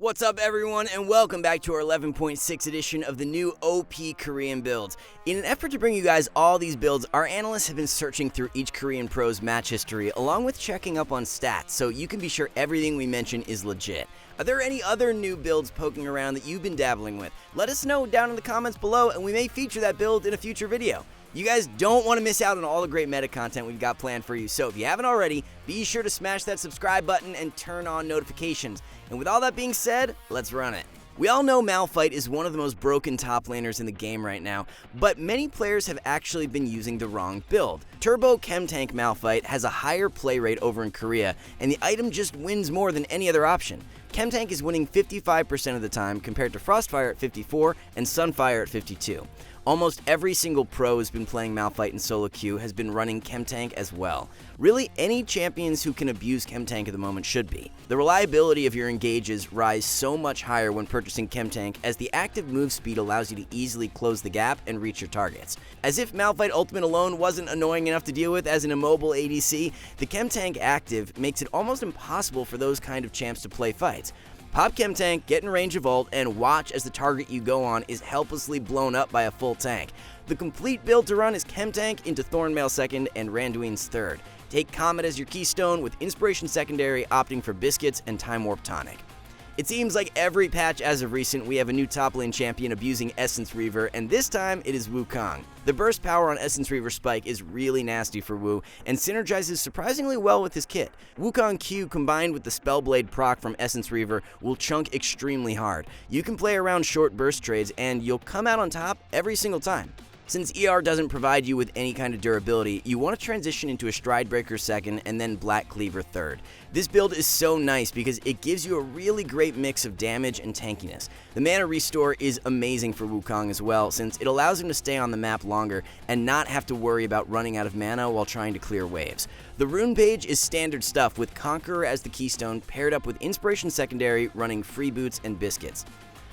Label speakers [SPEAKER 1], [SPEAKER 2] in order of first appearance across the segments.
[SPEAKER 1] What's up everyone, and welcome back to our 11.6 edition of the new OP Korean builds. In an effort to bring you guys all these builds, our analysts have been searching through each Korean pro's match history along with checking up on stats so you can be sure everything we mention is legit. Are there any other new builds poking around that you've been dabbling with? Let us know down in the comments below and we may feature that build in a future video. You guys don't want to miss out on all the great meta content we've got planned for you, so if you haven't already, be sure to smash that subscribe button and turn on notifications. And with all that being said, let's run it. We all know Malphite is one of the most broken top laners in the game right now, but many players have actually been using the wrong build. Turbo Chemtank Malphite has a higher play rate over in Korea, and the item just wins more than any other option. Chemtank is winning 55% of the time compared to Frostfire at 54 and Sunfire at 52. Almost every single pro who's been playing Malphite in solo queue has been running Chemtank as well. Really, any champions who can abuse Chemtank at the moment should be. The reliability of your engages rise so much higher when purchasing Chemtank, as the active move speed allows you to easily close the gap and reach your targets. As if Malphite Ultimate alone wasn't annoying enough to deal with as an immobile ADC, the Chemtank active makes it almost impossible for those kind of champs to play fights. Pop Chemtank, get in range of ult, and watch as the target you go on is helplessly blown up by a full tank. The complete build to run is Chemtank into Thornmail second and Randuin's third. Take Comet as your keystone with Inspiration secondary opting for Biscuits and Time Warp tonic. It seems like every patch as of recent we have a new top lane champion abusing Essence Reaver, and this time it is Wukong. The burst power on Essence Reaver Spike is really nasty for Wu and synergizes surprisingly well with his kit. Wukong Q combined with the Spellblade proc from Essence Reaver will chunk extremely hard. You can play around short burst trades and you'll come out on top every single time. Since ER doesn't provide you with any kind of durability, you want to transition into a Stride Breaker second and then Black Cleaver third. This build is so nice because it gives you a really great mix of damage and tankiness. The mana restore is amazing for Wukong as well, since it allows him to stay on the map longer and not have to worry about running out of mana while trying to clear waves. The rune page is standard stuff with Conqueror as the keystone paired up with Inspiration secondary running Free Boots and Biscuits.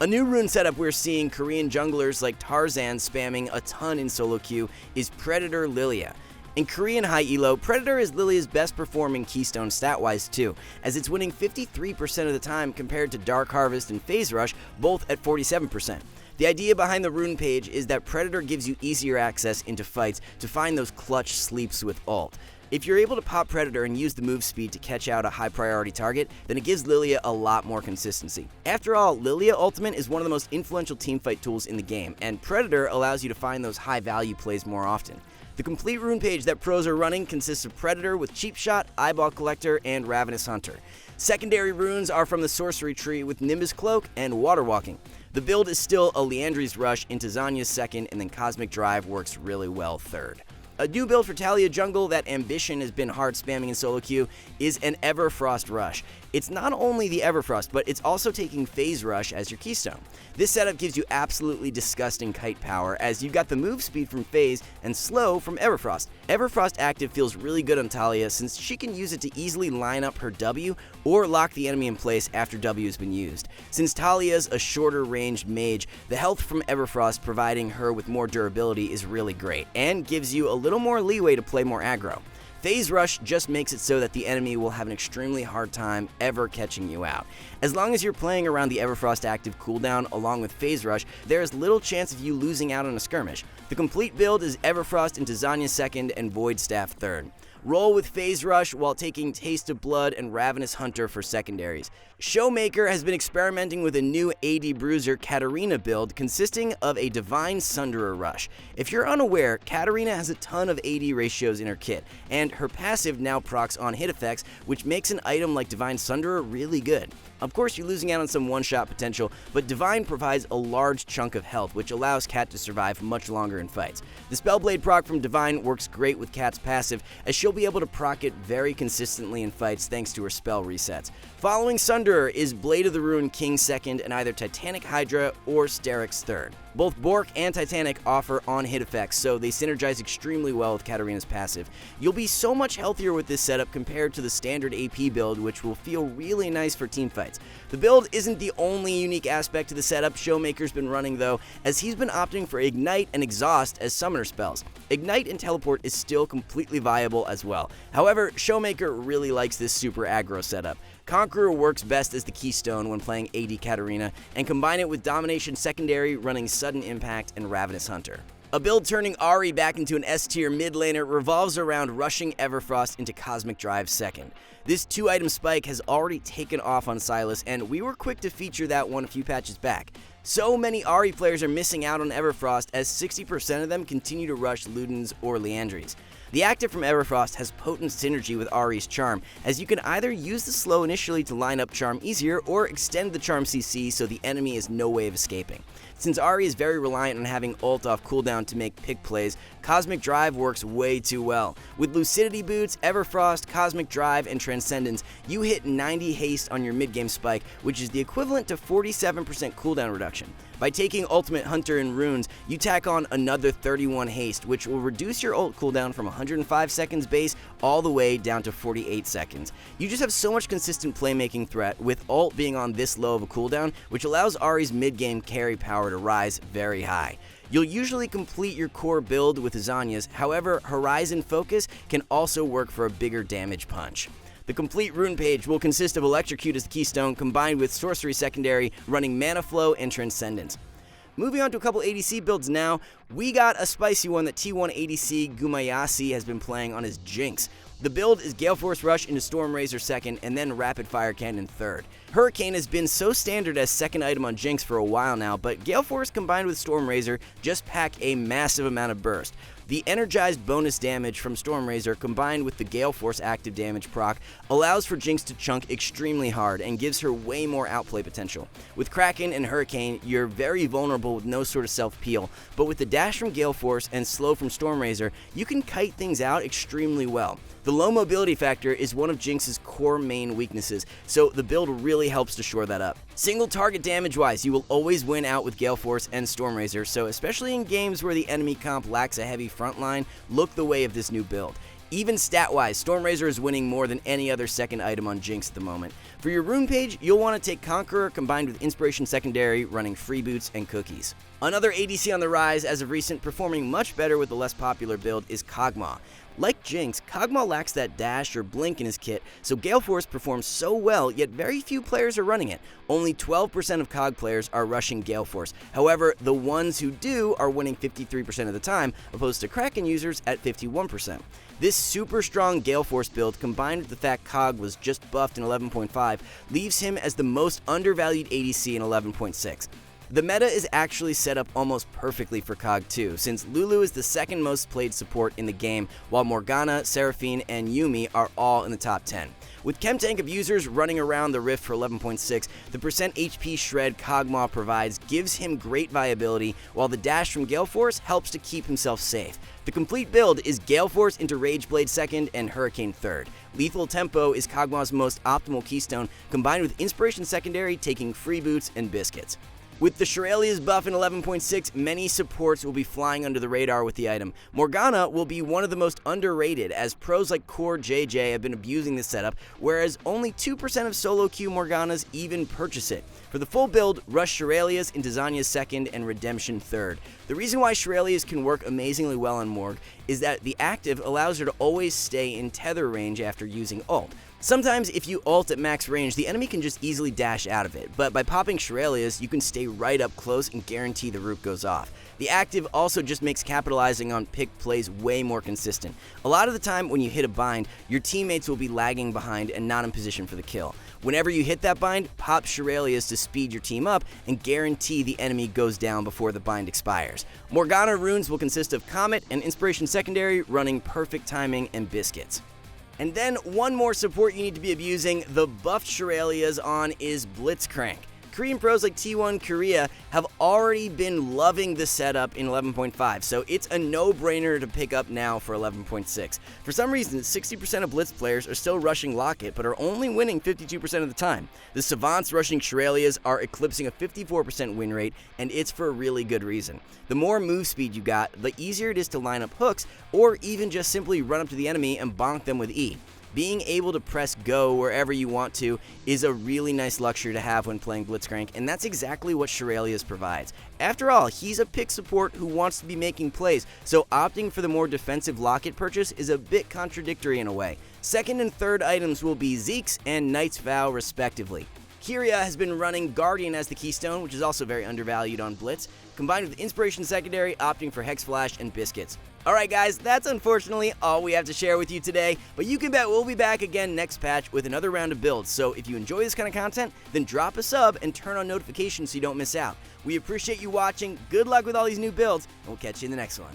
[SPEAKER 1] A new rune setup we're seeing Korean junglers like Tarzan spamming a ton in solo queue is Predator Lillia. In Korean high elo, Predator is Lillia's best performing keystone stat-wise too, as it's winning 53% of the time compared to Dark Harvest and Phase Rush, both at 47%. The idea behind the rune page is that Predator gives you easier access into fights to find those clutch sleeps with ult. If you're able to pop Predator and use the move speed to catch out a high priority target, then it gives Lillia a lot more consistency. After all, Lillia Ultimate is one of the most influential teamfight tools in the game, and Predator allows you to find those high value plays more often. The complete rune page that pros are running consists of Predator with Cheap Shot, Eyeball Collector, and Ravenous Hunter. Secondary runes are from the Sorcery Tree with Nimbus Cloak and Water Walking. The build is still a Liandry's Rush into Zanya's second, and then Cosmic Drive works really well third. A new build for Taliyah jungle that Ambition has been hard spamming in solo queue is an Everfrost Rush. It's not only the Everfrost, but it's also taking Phase Rush as your keystone. This setup gives you absolutely disgusting kite power, as you've got the move speed from Phase and slow from Everfrost. Everfrost active feels really good on Taliyah since she can use it to easily line up her W or lock the enemy in place after W has been used. Since Taliyah's a shorter ranged mage, the health from Everfrost providing her with more durability is really great and gives you a little more leeway to play more aggro. Phase Rush just makes it so that the enemy will have an extremely hard time ever catching you out. As long as you're playing around the Everfrost active cooldown along with Phase Rush, there is little chance of you losing out on a skirmish. The complete build is Everfrost into Zanya second and Void Staff third. Roll with Phase Rush while taking Taste of Blood and Ravenous Hunter for secondaries. Showmaker has been experimenting with a new AD Bruiser Katarina build consisting of a Divine Sunderer rush. If you're unaware, Katarina has a ton of AD ratios in her kit, and her passive now procs on hit effects, which makes an item like Divine Sunderer really good. Of course, you're losing out on some one-shot potential, but Divine provides a large chunk of health, which allows Cat to survive much longer in fights. The Spellblade proc from Divine works great with Cat's passive, as she'll be able to proc it very consistently in fights thanks to her spell resets. Following Sunderer is Blade of the Ruin King second and either Titanic Hydra or Sterix third. Both Bork and Titanic offer on-hit effects, so they synergize extremely well with Katarina's passive. You'll be so much healthier with this setup compared to the standard AP build, which will feel really nice for teamfights. The build isn't the only unique aspect to the setup Showmaker's been running though, as he's been opting for Ignite and Exhaust as summoner spells. Ignite and Teleport is still completely viable as well. However, Showmaker really likes this super aggro setup. Conqueror works best as the keystone when playing AD Katarina, and combine it with Domination Secondary running Sudden Impact and Ravenous Hunter. A build turning Ahri back into an S-tier mid laner revolves around rushing Everfrost into Cosmic Drive second. This 2-item spike has already taken off on Sylas, and we were quick to feature that one a few patches back. So many Ahri players are missing out on Everfrost, as 60% of them continue to rush Ludens or Liandry's. The active from Everfrost has potent synergy with Ahri's Charm, as you can either use the slow initially to line up Charm easier, or extend the Charm CC so the enemy has no way of escaping. Since Ahri is very reliant on having ult off cooldown to make pick plays, Cosmic Drive works way too well. With Lucidity Boots, Everfrost, Cosmic Drive, and Transcendence, you hit 90 haste on your mid-game spike, which is the equivalent to 47% cooldown reduction. By taking Ultimate Hunter and Runes, you tack on another 31 haste, which will reduce your ult cooldown from 105 seconds base all the way down to 48 seconds. You just have so much consistent playmaking threat, with ult being on this low of a cooldown, which allows Ahri's mid-game carry power to rise very high. You'll usually complete your core build with Zhonya's, however, Horizon Focus can also work for a bigger damage punch. The complete rune page will consist of Electrocute as the keystone, combined with Sorcery Secondary running Mana Flow and Transcendence. Moving on to a couple ADC builds now, we got a spicy one that T1 ADC Gumayasi has been playing on his Jinx. The build is Galeforce Rush into Stormrazor second, and then Rapid Fire Cannon third. Hurricane has been so standard as second item on Jinx for a while now, but Galeforce combined with Stormrazor just pack a massive amount of burst. The energized bonus damage from Stormrazor combined with the Galeforce active damage proc allows for Jinx to chunk extremely hard and gives her way more outplay potential. With Kraken and Hurricane, you're very vulnerable with no sort of self-peel, but with the dash from Galeforce and slow from Stormrazor, you can kite things out extremely well. The low mobility factor is one of Jinx's core main weaknesses, so the build really helps to shore that up. Single target damage wise, you will always win out with Galeforce and Stormrazor, so especially in games where the enemy comp lacks a heavy front line, look the way of this new build. Even stat-wise, Stormrazor is winning more than any other second item on Jinx at the moment. For your rune page, you'll want to take Conqueror combined with Inspiration Secondary running Freeboots and Cookies. Another ADC on the rise as of recent, performing much better with the less popular build, is Kog'Maw. Like Jinx, Kog'Maw lacks that dash or blink in his kit, so Galeforce performs so well, yet very few players are running it. Only 12% of Cog players are rushing Galeforce. However, the ones who do are winning 53% of the time, opposed to Kraken users at 51%. This super strong Galeforce build, combined with the fact Cog was just buffed in 11.5, leaves him as the most undervalued ADC in 11.6. The meta is actually set up almost perfectly for Cog too, since Lulu is the second most played support in the game, while Morgana, Seraphine, and Yuumi are all in the top 10. With Chemtank abusers running around the Rift for 11.6, the percent HP shred Kog'Maw provides gives him great viability, while the dash from Galeforce helps to keep himself safe. The complete build is Galeforce into Rageblade second and Hurricane third. Lethal Tempo is Kog'Maw's most optimal keystone, combined with Inspiration Secondary taking Freeboots and Biscuits. With the Shurelya's buff in 11.6, many supports will be flying under the radar with the item. Morgana will be one of the most underrated, as pros like Core JJ have been abusing this setup, whereas only 2% of solo queue Morganas even purchase it. For the full build, rush Shurelya's into Zhonya's second and Redemption third. The reason why Shurelya's can work amazingly well on Morg is that the active allows her to always stay in tether range after using ult. Sometimes if you ult at max range, the enemy can just easily dash out of it, but by popping Shurelya's, you can stay right up close and guarantee the root goes off. The active also just makes capitalizing on pick plays way more consistent. A lot of the time when you hit a bind, your teammates will be lagging behind and not in position for the kill. Whenever you hit that bind, pop Shurelya's to speed your team up and guarantee the enemy goes down before the bind expires. Morgana runes will consist of Comet and Inspiration Secondary running Perfect Timing and Biscuits. And then one more support you need to be abusing the buffed Shurelya's on is Blitzcrank. Korean pros like T1 Korea have already been loving the setup in 11.5, so it's a no-brainer to pick up now for 11.6. For some reason, 60% of Blitz players are still rushing Locket, but are only winning 52% of the time. The Savants rushing Shurelya's are eclipsing a 54% win rate, and it's for a really good reason. The more move speed you got, the easier it is to line up hooks, or even just simply run up to the enemy and bonk them with E. Being able to press go wherever you want to is a really nice luxury to have when playing Blitzcrank, and that's exactly what Shurelya's provides. After all, he's a pick support who wants to be making plays, so opting for the more defensive Locket purchase is a bit contradictory in a way. Second and third items will be Zeke's and Knight's Vow respectively. Kyria has been running Guardian as the keystone, which is also very undervalued on Blitz, combined with Inspiration Secondary, opting for Hex Flash and Biscuits. Alright guys, that's unfortunately all we have to share with you today, but you can bet we'll be back again next patch with another round of builds, so if you enjoy this kind of content, then drop a sub and turn on notifications so you don't miss out. We appreciate you watching, good luck with all these new builds, and we'll catch you in the next one.